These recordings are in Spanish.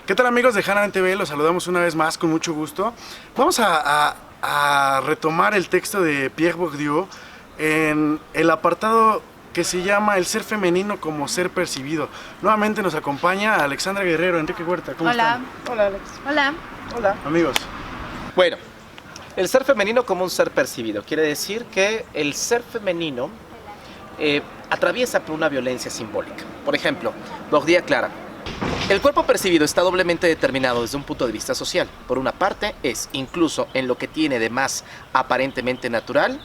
¿Qué tal, amigos de Hanan TV? Los saludamos una vez más con mucho gusto. Vamos a retomar el texto de Pierre Bourdieu en el apartado que se llama El ser femenino como ser percibido. Nuevamente nos acompaña Alexandra Guerrero, Enrique Huerta. ¿Cómo están? Hola, Alex. Hola. Hola. Amigos. Bueno, el ser femenino como un ser percibido. Quiere decir que el ser femenino atraviesa por una violencia simbólica. Por ejemplo, Bourdieu aclara: el cuerpo percibido está doblemente determinado desde un punto de vista social. Por una parte, es, incluso en lo que tiene de más aparentemente natural,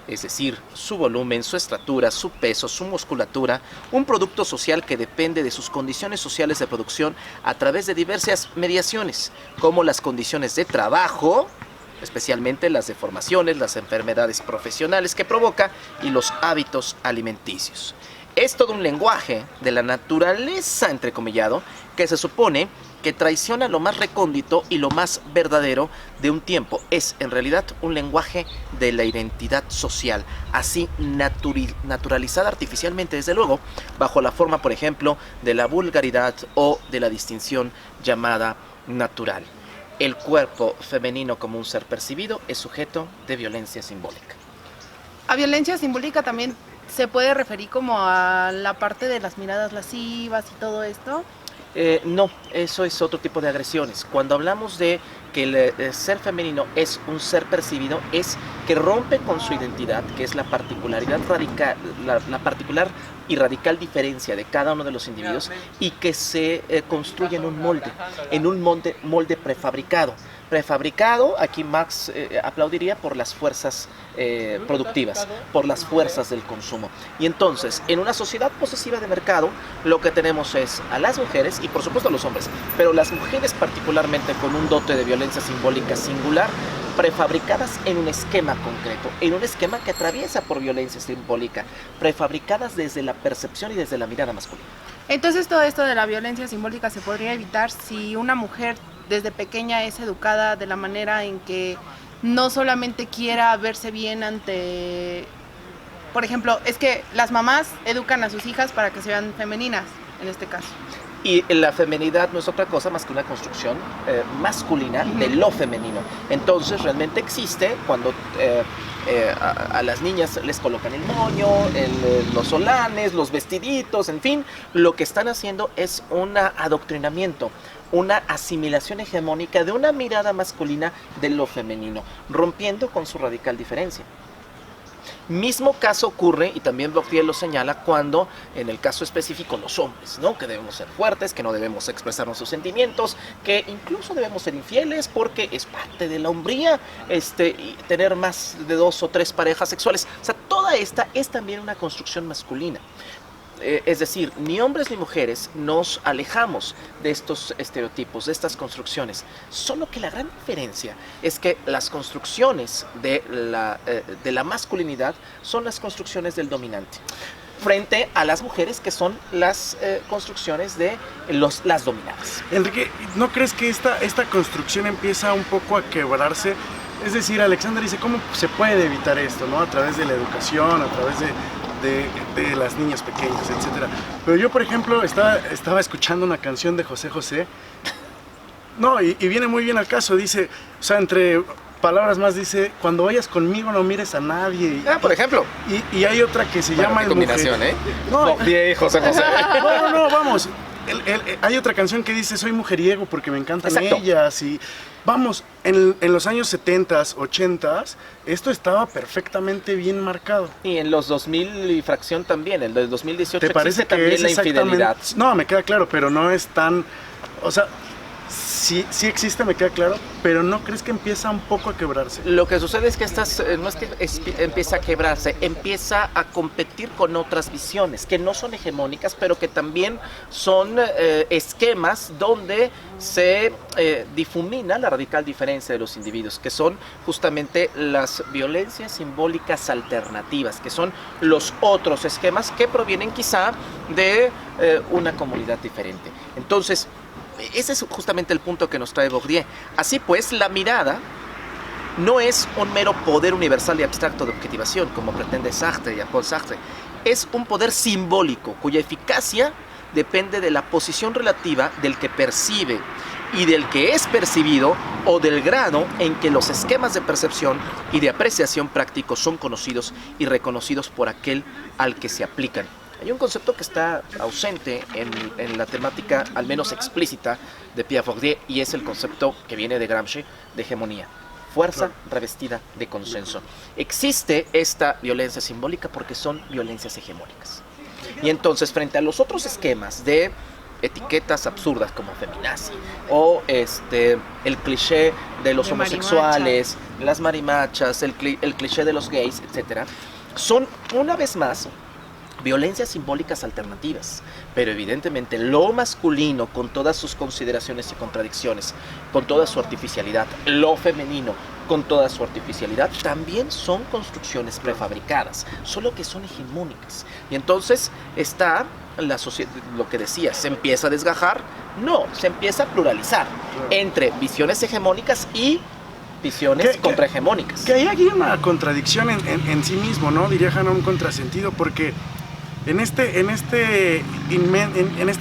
es decir, su volumen, su estatura, su peso, su musculatura, un producto social que depende de sus condiciones sociales de producción a través de diversas mediaciones, como las condiciones de trabajo, especialmente las deformaciones, las enfermedades profesionales que provoca y los hábitos alimenticios. Es todo un lenguaje de la naturaleza, entrecomillado, que se supone que traiciona lo más recóndito y lo más verdadero de un tiempo. Es, en realidad, un lenguaje de la identidad social, así naturalizada artificialmente, desde luego, bajo la forma, por ejemplo, de la vulgaridad o de la distinción llamada natural. El cuerpo femenino como un ser percibido es sujeto de violencia simbólica. A violencia simbólica también se puede referir como a la parte de las miradas lascivas y todo esto. No, eso es otro tipo de agresiones. Cuando hablamos de que el ser femenino es un ser percibido, es que rompe con su identidad, que es la particularidad radical, la particular y radical diferencia de cada uno de los individuos, y que se construye en un molde prefabricado. Prefabricado, aquí Marx aplaudiría por las fuerzas productivas, por las fuerzas del consumo. Y entonces, en una sociedad posesiva de mercado, lo que tenemos es a las mujeres, y por supuesto a los hombres, pero las mujeres particularmente con un dote de violencia simbólica singular, prefabricadas en un esquema concreto, en un esquema que atraviesa por violencia simbólica, prefabricadas desde la percepción y desde la mirada masculina. Entonces todo esto de la violencia simbólica se podría evitar si una mujer desde pequeña es educada de la manera en que no solamente quiera verse bien ante... Por ejemplo, es que las mamás educan a sus hijas para que se vean femeninas, en este caso. Y la feminidad no es otra cosa más que una construcción masculina de lo femenino. Entonces realmente existe cuando a las niñas les colocan el moño, los solanes, los vestiditos, en fin, lo que están haciendo es un adoctrinamiento, una asimilación hegemónica de una mirada masculina de lo femenino, rompiendo con su radical diferencia. Mismo caso ocurre, y también Bourdieu lo señala, cuando en el caso específico los hombres, ¿no? Que debemos ser fuertes, que no debemos expresar nuestros sentimientos, que incluso debemos ser infieles porque es parte de la hombría y tener más de 2 o 3 parejas sexuales. O sea, toda esta es también una construcción masculina. Es decir, ni hombres ni mujeres nos alejamos de estos estereotipos, de estas construcciones. Solo que la gran diferencia es que las construcciones de la masculinidad son las construcciones del dominante, frente a las mujeres que son las construcciones de las dominadas. Enrique, ¿no crees que esta construcción empieza un poco a quebrarse? Es decir, Alexandra dice, ¿cómo se puede evitar esto, ¿no? A través de la educación, a través de las niñas pequeñas, etcétera. Pero yo, por ejemplo, estaba escuchando una canción de José José. No, y viene muy bien al caso. Dice, o sea, entre palabras más dice, cuando vayas conmigo no mires a nadie. Por ejemplo. Y hay otra que se llama... Qué combinación, mujer. No, José José. No, vamos. Hay otra canción que dice, soy mujeriego porque me encantan ellas. Y vamos, en los años 70s, 80s, esto estaba perfectamente bien marcado. Y en los 2000 y fracción también, el del 2018 ¿te parece existe también la infidelidad? No, me queda claro, pero no es tan... O sea, sí existe, me queda claro, pero ¿no crees que empieza un poco a quebrarse? Lo que sucede es que no es que empieza a quebrarse, empieza a competir con otras visiones que no son hegemónicas, pero que también son esquemas donde se difumina la radical diferencia de los individuos, que son justamente las violencias simbólicas alternativas, que son los otros esquemas que provienen quizá de una comunidad diferente. Entonces, ese es justamente el punto que nos trae Bourdieu. Así pues, la mirada no es un mero poder universal y abstracto de objetivación, como pretende Sartre y Paul Sartre. Es un poder simbólico, cuya eficacia depende de la posición relativa del que percibe y del que es percibido, o del grado en que los esquemas de percepción y de apreciación prácticos son conocidos y reconocidos por aquel al que se aplican. Hay un concepto que está ausente en la temática, al menos explícita, de Pierre Bourdieu, y es el concepto que viene de Gramsci, de hegemonía. Fuerza revestida de consenso. Existe esta violencia simbólica porque son violencias hegemónicas. Y entonces, frente a los otros esquemas de etiquetas absurdas como feminazi o el cliché de los homosexuales, las marimachas, el cliché de los gays, etcétera, son una vez más violencias simbólicas alternativas, pero evidentemente lo masculino, con todas sus consideraciones y contradicciones, con toda su artificialidad, lo femenino, con toda su artificialidad, también son construcciones prefabricadas, solo que son hegemónicas. Y entonces está la sociedad, lo que decía, ¿se empieza a desgajar? No, se empieza a pluralizar entre visiones hegemónicas y visiones contrahegemónicas. Que hay aquí una contradicción en sí mismo, ¿no? Diría Hannah, un contrasentido, porque en esta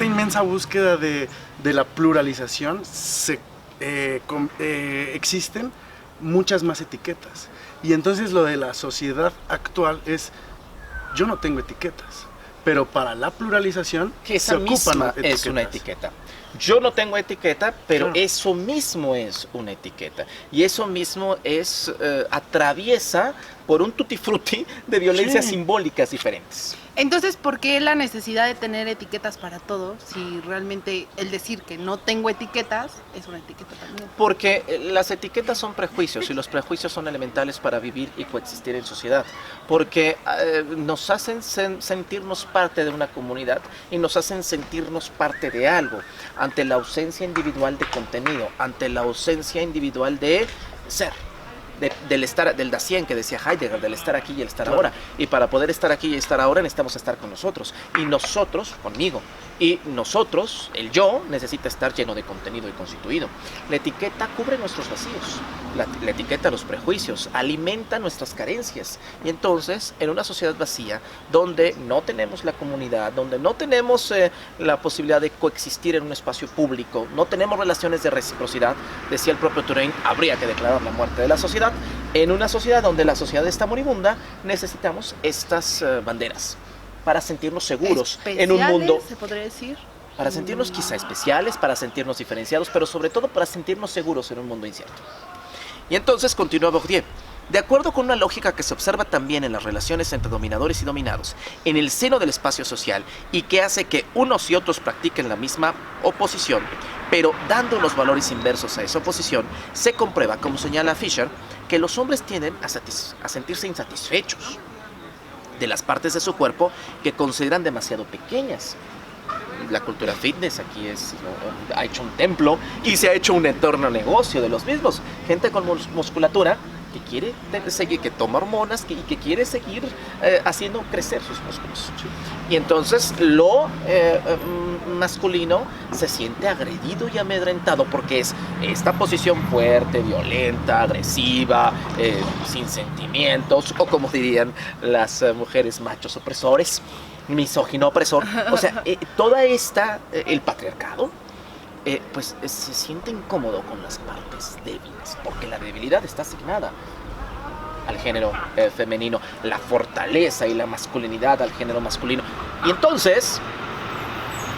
inmensa búsqueda de la pluralización existen muchas más etiquetas. Y entonces lo de la sociedad actual es, yo no tengo etiquetas, pero para la pluralización que esa se ocupan misma etiquetas. es una etiqueta. Yo no tengo etiqueta, pero Claro. eso mismo es una etiqueta. Y eso mismo es atraviesa por un tutti frutti de violencias Sí. simbólicas diferentes. Entonces, ¿por qué la necesidad de tener etiquetas para todo si realmente el decir que no tengo etiquetas es una etiqueta también? Porque las etiquetas son prejuicios y los prejuicios son elementales para vivir y coexistir en sociedad. Porque nos hacen sentirnos parte de una comunidad y nos hacen sentirnos parte de algo ante la ausencia individual de contenido, ante la ausencia individual de ser. Del estar, del Dasein que decía Heidegger, del estar aquí y el estar ahora. Y para poder estar aquí y estar ahora necesitamos estar con nosotros. Y nosotros, conmigo. Y nosotros, el yo, necesita estar lleno de contenido y constituido. La etiqueta cubre nuestros vacíos. La etiqueta los prejuicios, alimenta nuestras carencias. Y entonces, en una sociedad vacía, donde no tenemos la comunidad, donde no tenemos la posibilidad de coexistir en un espacio público, no tenemos relaciones de reciprocidad, decía el propio Touraine, habría que declarar la muerte de la sociedad. En una sociedad donde la sociedad está moribunda, necesitamos estas banderas para sentirnos seguros en un mundo, se podría decir. para sentirnos quizá especiales, para sentirnos diferenciados, pero sobre todo para sentirnos seguros en un mundo incierto. Y entonces continúa Bourdieu. De acuerdo con una lógica que se observa también en las relaciones entre dominadores y dominados, en el seno del espacio social, y que hace que unos y otros practiquen la misma oposición, pero dando unos valores inversos a esa oposición, se comprueba, como señala Fisher, que los hombres tienden a sentirse insatisfechos de las partes de su cuerpo que consideran demasiado pequeñas. La cultura fitness aquí ha hecho un templo y se ha hecho un eterno negocio de los mismos. Gente con musculatura que quiere seguir, que toma hormonas y que quiere seguir haciendo crecer sus músculos. Y entonces lo masculino se siente agredido y amedrentado porque es esta posición fuerte, violenta, agresiva, sin sentimientos, o como dirían las mujeres machos opresores, misógino opresor. O sea, toda esta, el patriarcado, pues se siente incómodo con las partes débiles, porque la debilidad está asignada al género femenino, la fortaleza y la masculinidad al género masculino. Y entonces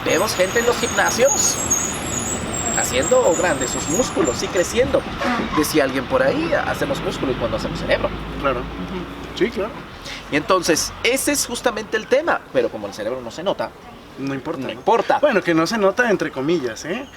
vemos gente en los gimnasios haciendo grandes sus músculos y creciendo. Decía alguien por ahí, hacemos músculo y cuando hacemos cerebro. Claro. Sí, claro. Y entonces ese es justamente el tema, pero como el cerebro no se nota, No importa. no importa. Bueno, que no se nota entre comillas, ¿eh?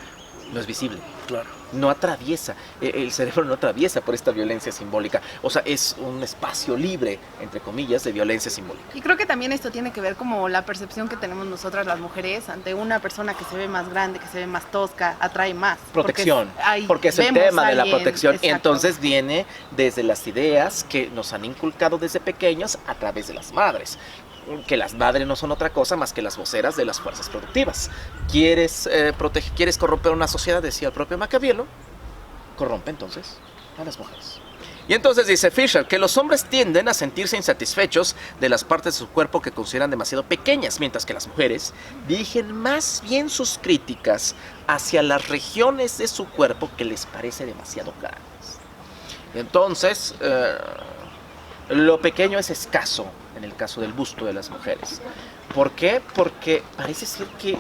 No es visible. Claro. No atraviesa, el cerebro no atraviesa por esta violencia simbólica. O sea, es un espacio libre, entre comillas, de violencia simbólica. Y creo que también esto tiene que ver como la percepción que tenemos nosotras las mujeres ante una persona que se ve más grande, que se ve más tosca, atrae más. Protección, porque es el vemos tema a de la alguien, protección. Y exacto. entonces viene desde las ideas que nos han inculcado desde pequeños a través de las madres. Que las madres no son otra cosa más que las voceras de las fuerzas productivas. ¿Quieres corromper una sociedad? Decía el propio Maquiavelo. Corrompe entonces a las mujeres. Y entonces dice Fisher que los hombres tienden a sentirse insatisfechos de las partes de su cuerpo que consideran demasiado pequeñas, mientras que las mujeres dirigen más bien sus críticas hacia las regiones de su cuerpo que les parece demasiado grandes. Entonces, lo pequeño es escaso en el caso del busto de las mujeres. ¿Por qué? Porque parece ser que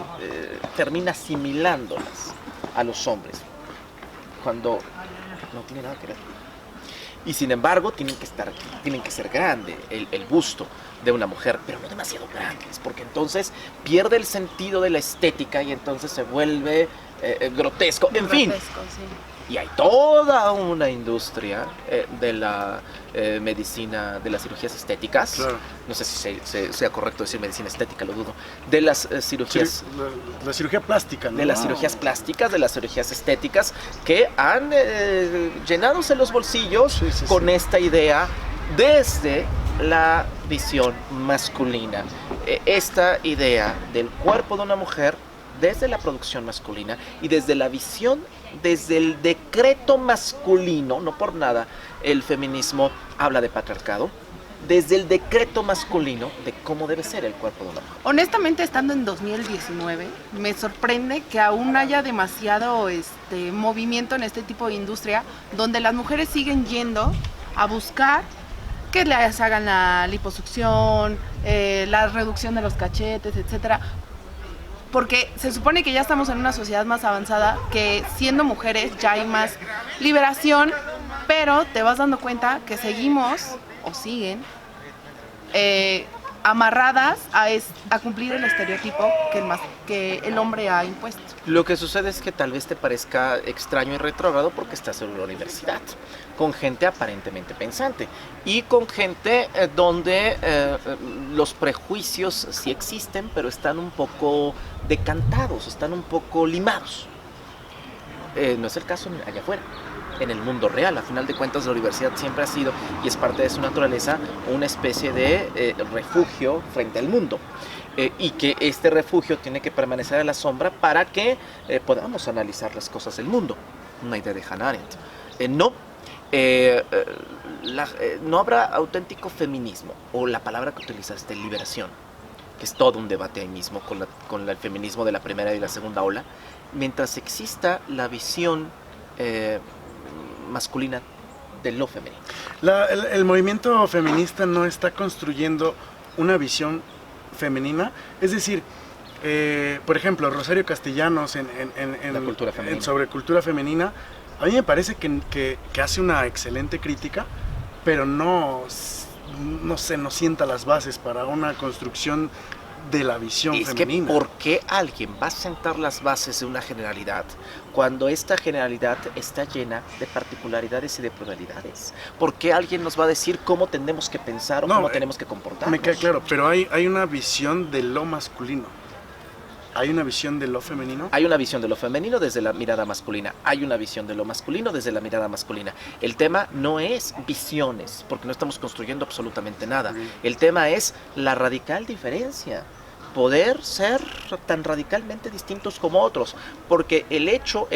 termina asimilándolas a los hombres, cuando no tiene nada que ver. Y sin embargo tienen que ser grande el busto de una mujer, pero no demasiado grandes, porque entonces pierde el sentido de la estética y entonces se vuelve grotesco. En fin, Sí. y hay toda una industria de la medicina, de las cirugías estéticas. Claro. No sé si sea correcto decir medicina estética, lo dudo. De las cirugías... La cirugía plástica, ¿no? De las cirugías plásticas, de las cirugías estéticas, que han llenadose los bolsillos con esta idea desde la visión masculina. Esta idea del cuerpo de una mujer desde la producción masculina y desde la visión, desde el decreto masculino, no por nada el feminismo habla de patriarcado, desde el decreto masculino de cómo debe ser el cuerpo de una mujer. Honestamente, estando en 2019, me sorprende que aún haya demasiado movimiento en este tipo de industria, donde las mujeres siguen yendo a buscar que les hagan la liposucción, la reducción de los cachetes, etcétera. Porque se supone que ya estamos en una sociedad más avanzada, que siendo mujeres ya hay más liberación, pero te vas dando cuenta que seguimos o siguen amarradas a cumplir el estereotipo que el hombre ha impuesto. Lo que sucede es que tal vez te parezca extraño y retrógrado porque estás en una universidad, con gente aparentemente pensante y con gente donde los prejuicios sí existen, pero están un poco decantados, están un poco limados. No es el caso allá afuera, en el mundo real. A final de cuentas, la universidad siempre ha sido, y es parte de su naturaleza, una especie de refugio frente al mundo. Y que este refugio tiene que permanecer a la sombra para que podamos analizar las cosas del mundo. Una idea de Hannah Arendt. No habrá auténtico feminismo, o la palabra que utilizaste, liberación, que es todo un debate ahí mismo con el feminismo de la primera y la segunda ola, mientras exista la visión masculina de lo femenino. El movimiento feminista no está construyendo una visión femenina, es decir, por ejemplo, Rosario Castellanos en la cultura femenina. Sobre cultura femenina, a mí me parece que hace una excelente crítica, pero no sienta las bases para una construcción de la visión femenina. Es que ¿por qué alguien va a sentar las bases de una generalidad cuando esta generalidad está llena de particularidades y de pluralidades? ¿Por qué alguien nos va a decir cómo tenemos que pensar o cómo tenemos que comportarnos? Me queda claro, pero hay una visión de lo masculino. ¿Hay una visión de lo femenino? Hay una visión de lo femenino desde la mirada masculina. Hay una visión de lo masculino desde la mirada masculina. El tema no es visiones, porque no estamos construyendo absolutamente nada. El tema es la radical diferencia. Poder ser tan radicalmente distintos como otros. Porque el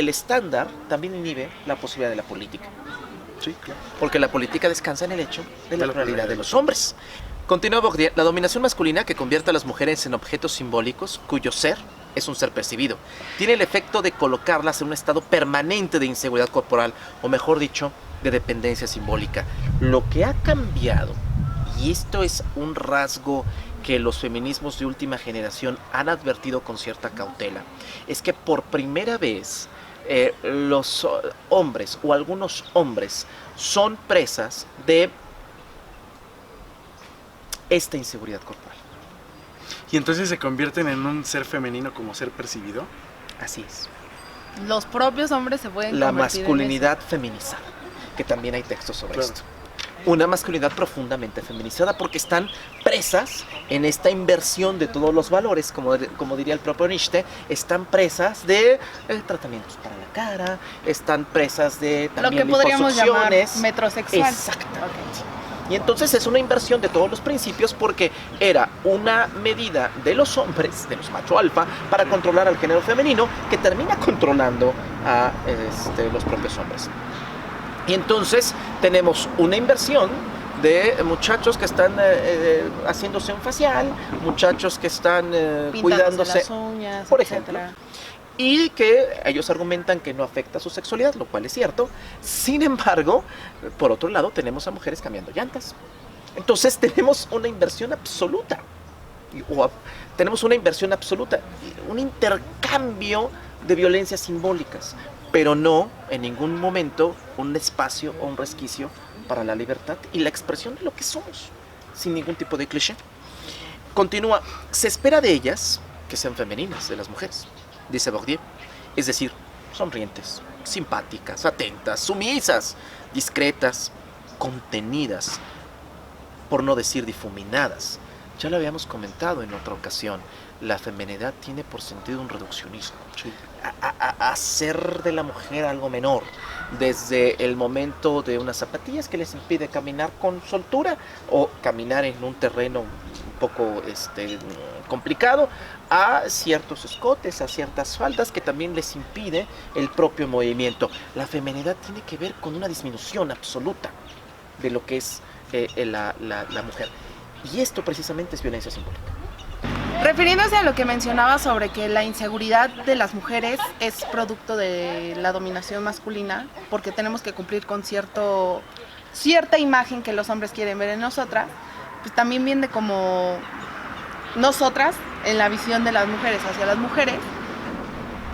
estándar, también inhibe la posibilidad de la política. Sí, claro. Porque la política descansa en el hecho de la pluralidad de los hombres. Continúa Bourdieu, la dominación masculina que convierte a las mujeres en objetos simbólicos, cuyo ser es un ser percibido, tiene el efecto de colocarlas en un estado permanente de inseguridad corporal, o mejor dicho, de dependencia simbólica. Lo que ha cambiado, y esto es un rasgo que los feminismos de última generación han advertido con cierta cautela, es que por primera vez los hombres o algunos hombres son presas de esta inseguridad corporal. ¿Y entonces se convierten en un ser femenino como ser percibido? Así es. Los propios hombres se pueden La convertir masculinidad feminizada, que también hay textos sobre esto. Una masculinidad profundamente feminizada porque están presas en esta inversión de todos los valores, como diría el propio Nietzsche, están presas de tratamientos para la cara, están presas de también lo que podríamos llamar liposucciones. metrosexual. Exactamente. Y entonces es una inversión de todos los principios porque era una medida de los hombres, de los macho alfa, para controlar al género femenino que termina controlando a los propios hombres. Y entonces tenemos una inversión de muchachos que están haciéndose un facial, muchachos que están cuidándose las uñas, por etcétera. ejemplo, y que ellos argumentan que no afecta su sexualidad, lo cual es cierto. Sin embargo, por otro lado, tenemos a mujeres cambiando llantas. Entonces tenemos una inversión absoluta, tenemos una inversión absoluta, un intercambio de violencias simbólicas, pero no en ningún momento un espacio o un resquicio para la libertad y la expresión de lo que somos, sin ningún tipo de cliché. Continúa, se espera de ellas que sean femeninas, de las mujeres, dice Bourdieu, es decir, sonrientes, simpáticas, atentas, sumisas, discretas, contenidas, por no decir difuminadas. Ya lo habíamos comentado en otra ocasión, la feminidad tiene por sentido un reduccionismo, Sí. a hacer de la mujer algo menor, desde el momento de unas zapatillas que les impide caminar con soltura o caminar en un terreno un poco complicado, a ciertos escotes, a ciertas faldas que también les impide el propio movimiento. La feminidad tiene que ver con una disminución absoluta de lo que es la mujer. Y esto precisamente es violencia simbólica. Refiriéndose a lo que mencionaba sobre que la inseguridad de las mujeres es producto de la dominación masculina, porque tenemos que cumplir con cierta imagen que los hombres quieren ver en nosotras, pues también viene como nosotras, en la visión de las mujeres hacia las mujeres,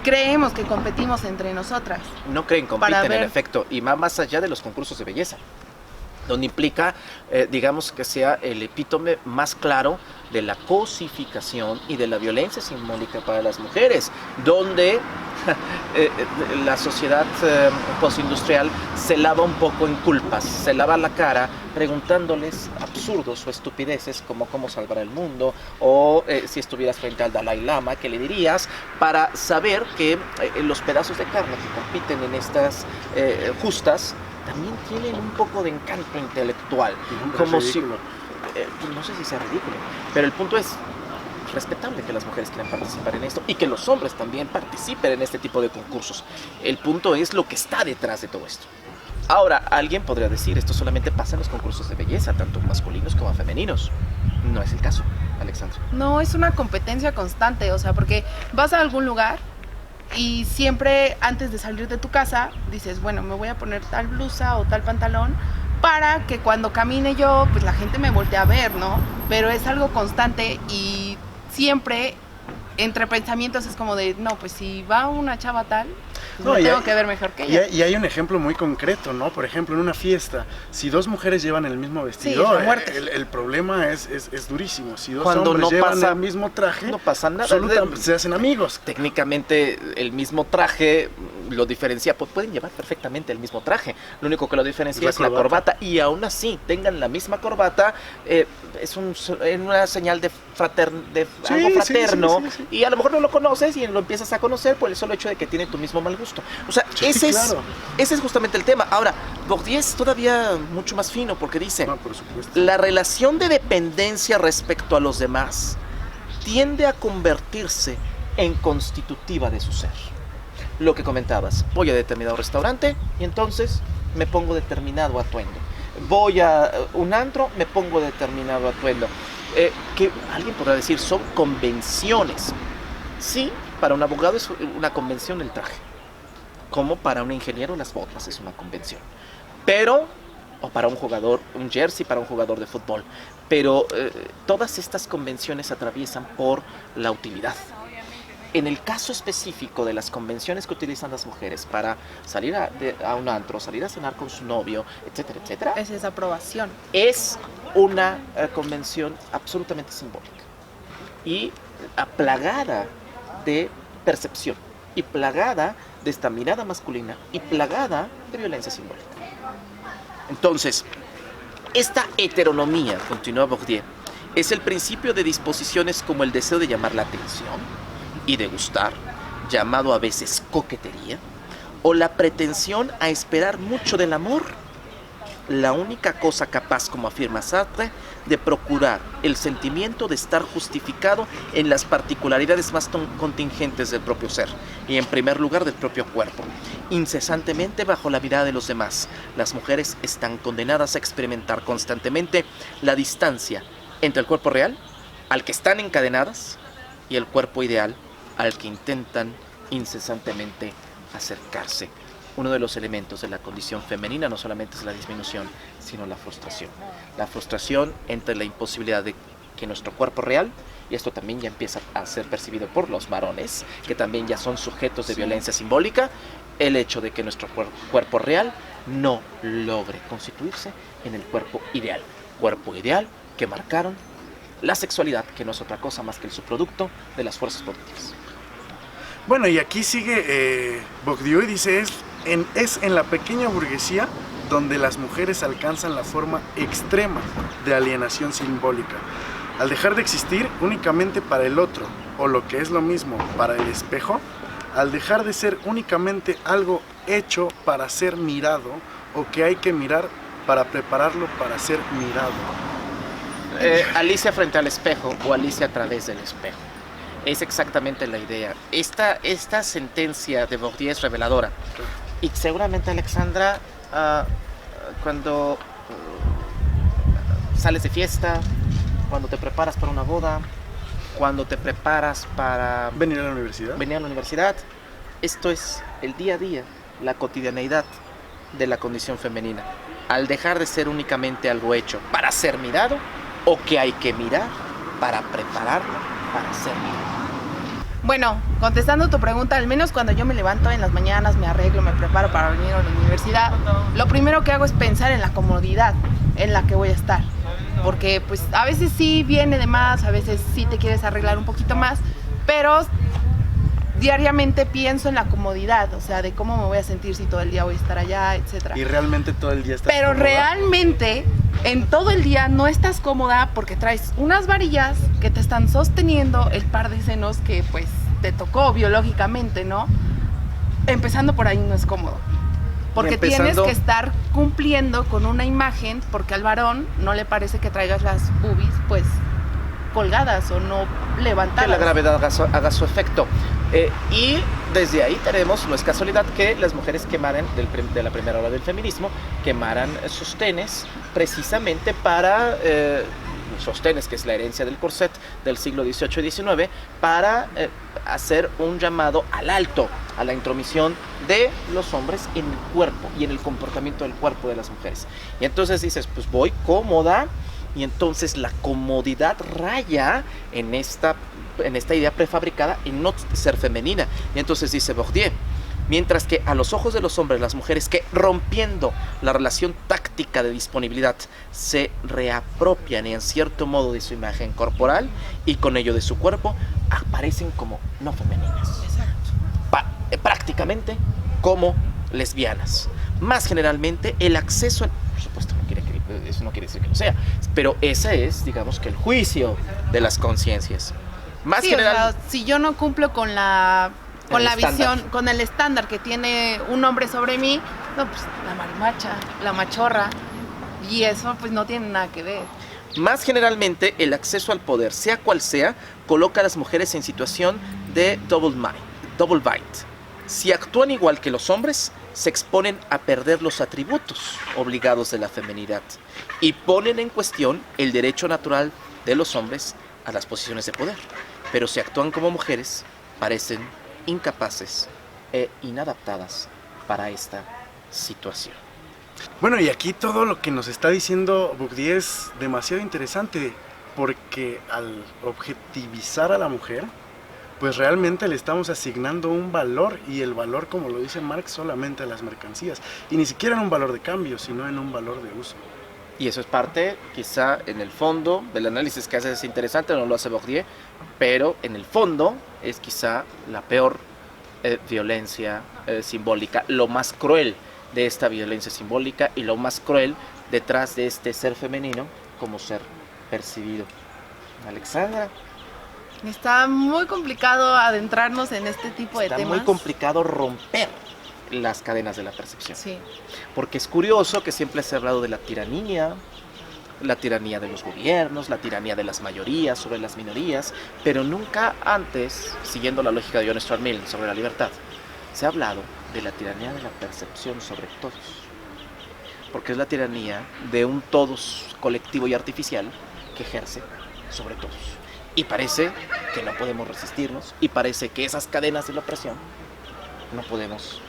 creemos que competimos entre nosotras. No creen, compiten Para en ver- efecto, y va más allá de los concursos de belleza, donde implica, digamos, que sea el epítome más claro de la cosificación y de la violencia simbólica para las mujeres, donde la sociedad postindustrial se lava un poco en culpas, se lava la cara preguntándoles absurdos o estupideces como cómo salvar el mundo, o si estuvieras frente al Dalai Lama, ¿qué le dirías? Para saber que los pedazos de carne que compiten en estas justas también tienen un poco de encanto intelectual, como si, no sé si sea ridículo, pero el punto es respetable que las mujeres quieran participar en esto y que los hombres también participen en este tipo de concursos. El punto es lo que está detrás de todo esto. Ahora, alguien podría decir, esto solamente pasa en los concursos de belleza, tanto masculinos como femeninos. No es el caso, Alexandra. No, es una competencia constante, o sea, porque vas a algún lugar y siempre antes de salir de tu casa dices, bueno, me voy a poner tal blusa o tal pantalón para que cuando camine yo, pues la gente me voltee a ver, ¿no? Pero es algo constante y siempre entre pensamientos es como de, no, pues si va una chava tal, pues No, me y tengo hay- que ver mejor que ella. Y hay un ejemplo muy concreto, ¿no? Por ejemplo, en una fiesta, si dos mujeres llevan el mismo Sí, vestido, es la muerte. el problema es durísimo. Si dos Cuando hombres no llevan pasa- el mismo traje, no pasa nada. se hacen amigos. Técnicamente el mismo traje lo diferencia, pueden llevar perfectamente el mismo traje, lo único que lo diferencia es la corbata, y aún así tengan la misma corbata, es una señal de, Sí, algo sí, fraterno, sí, sí, sí. y a lo mejor no lo conoces y lo empiezas a conocer por el solo hecho de que tiene tu mismo mal gusto. O sea, Sí, ese claro. es justamente el tema. Ahora, Bourdieu es todavía mucho más fino porque dice, No, por supuesto. la relación de dependencia respecto a los demás tiende a convertirse en constitutiva de su ser. Lo que comentabas, voy a determinado restaurante y entonces me pongo determinado atuendo. Voy a un antro, me pongo determinado atuendo. Que alguien podrá decir, son convenciones. Sí, para un abogado es una convención el traje. Como para un ingeniero las botas es una convención. Pero, o para un jugador, un jersey para un jugador de fútbol. Pero todas estas convenciones atraviesan por la utilidad. En el caso específico de las convenciones que utilizan las mujeres para salir a un antro, salir a cenar con su novio, etcétera, etcétera, Es esa aprobación. es una convención absolutamente simbólica y plagada de percepción, y plagada de esta mirada masculina, y plagada de violencia simbólica. Entonces, esta heteronomía, continúa Bourdieu, es el principio de disposiciones como el deseo de llamar la atención y de gustar, llamado a veces coquetería, o la pretensión a esperar mucho del amor, la única cosa capaz, como afirma Sartre, de procurar el sentimiento de estar justificado en las particularidades más contingentes del propio ser y en primer lugar del propio cuerpo, incesantemente bajo la mirada de los demás. Las mujeres están condenadas a experimentar constantemente la distancia entre el cuerpo real, al que están encadenadas, y el cuerpo ideal, al que intentan incesantemente acercarse. Uno de los elementos de la condición femenina no solamente es la disminución, sino la frustración. La frustración entre la imposibilidad de que nuestro cuerpo real, y esto también ya empieza a ser percibido por los varones, que también ya son sujetos de violencia simbólica, el hecho de que nuestro cuerpo real no logre constituirse en el cuerpo ideal que marcaron la sexualidad, que no es otra cosa más que el subproducto de las fuerzas productivas. Bueno, y aquí sigue Bourdieu y dice, es en la pequeña burguesía donde las mujeres alcanzan la forma extrema de alienación simbólica. Al dejar de existir únicamente para el otro, o lo que es lo mismo, para el espejo, al dejar de ser únicamente algo hecho para ser mirado, o que hay que mirar para prepararlo para ser mirado. Alicia frente al espejo o Alicia a través del espejo. Es exactamente la idea. Esta sentencia de Bourdieu es reveladora. Y seguramente, Alexandra, cuando sales de fiesta, cuando te preparas para una boda, cuando te preparas para venir a la universidad, esto es el día a día, la cotidianeidad de la condición femenina. Al dejar de ser únicamente algo hecho para ser mirado, o que hay que mirar para prepararlo para ser mirado. Bueno, contestando tu pregunta, al menos cuando yo me levanto en las mañanas, me arreglo, me preparo para venir a la universidad, lo primero que hago es pensar en la comodidad en la que voy a estar. Porque pues a veces sí viene de más, a veces sí te quieres arreglar un poquito más, pero diariamente pienso en la comodidad, o sea, de cómo me voy a sentir si todo el día voy a estar allá, etcétera. Y realmente todo el día estás Pero cómoda. realmente en todo el día no estás cómoda porque traes unas varillas que te están sosteniendo el par de senos que pues te tocó biológicamente, ¿no? Empezando por ahí no es cómodo. Porque tienes que estar cumpliendo con una imagen, porque al varón no le parece que traigas las boobies pues colgadas o no levantadas. Que la gravedad haga su efecto. Y desde ahí tenemos, no es casualidad que las mujeres quemaran, de la primera ola del feminismo, quemaran sostenes precisamente para, sostenes que es la herencia del corset del siglo XVIII y XIX, para hacer un llamado al alto, a la intromisión de los hombres en el cuerpo y en el comportamiento del cuerpo de las mujeres. Y entonces dices, pues voy cómoda, y entonces la comodidad raya en esta idea prefabricada en no ser femenina. Y entonces dice Bourdieu, mientras que a los ojos de los hombres, las mujeres que rompiendo la relación táctica de disponibilidad se reapropian en cierto modo de su imagen corporal y con ello de su cuerpo, aparecen como no femeninas. Prácticamente como lesbianas. Más generalmente el acceso, por supuesto eso no quiere decir que lo sea, pero ese es, digamos, que el juicio de las conciencias. Más sí, general, o sea, si yo no cumplo con la visión, con el estándar que tiene un hombre sobre mí, no, pues la marimacha, la machorra, y eso pues no tiene nada que ver. Más generalmente, el acceso al poder, sea cual sea, coloca a las mujeres en situación de double bind. Si actúan igual que los hombres, se exponen a perder los atributos obligados de la feminidad y ponen en cuestión el derecho natural de los hombres a las posiciones de poder. Pero si actúan como mujeres, parecen incapaces e inadaptadas para esta situación. Bueno, y aquí todo lo que nos está diciendo Bourdieu es demasiado interesante, porque al objetivizar a la mujer, pues realmente le estamos asignando un valor, y el valor, como lo dice Marx, solamente a las mercancías, y ni siquiera en un valor de cambio, sino en un valor de uso. Y eso es parte, quizá en el fondo, del análisis que hace es interesante, no lo hace Bourdieu, pero en el fondo es quizá la peor violencia simbólica, lo más cruel de esta violencia simbólica y lo más cruel detrás de este ser femenino como ser percibido. Alexandra. Está muy complicado adentrarnos en este tipo de temas. Está muy complicado romper las cadenas de la percepción. Sí. Porque es curioso que siempre se ha hablado de la tiranía, la tiranía de los gobiernos, la tiranía de las mayorías sobre las minorías, pero nunca antes, siguiendo la lógica de John Stuart Mill sobre la libertad, se ha hablado de la tiranía de la percepción sobre todos, porque es la tiranía de un todos colectivo y artificial que ejerce sobre todos. Y parece que no podemos resistirnos, y parece que esas cadenas de la opresión no podemos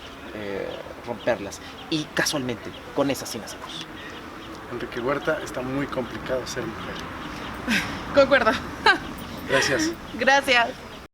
romperlas. Y casualmente, con esas sí nacemos. Enrique Huerta, está muy complicado ser mujer. Concuerdo. Gracias. Gracias.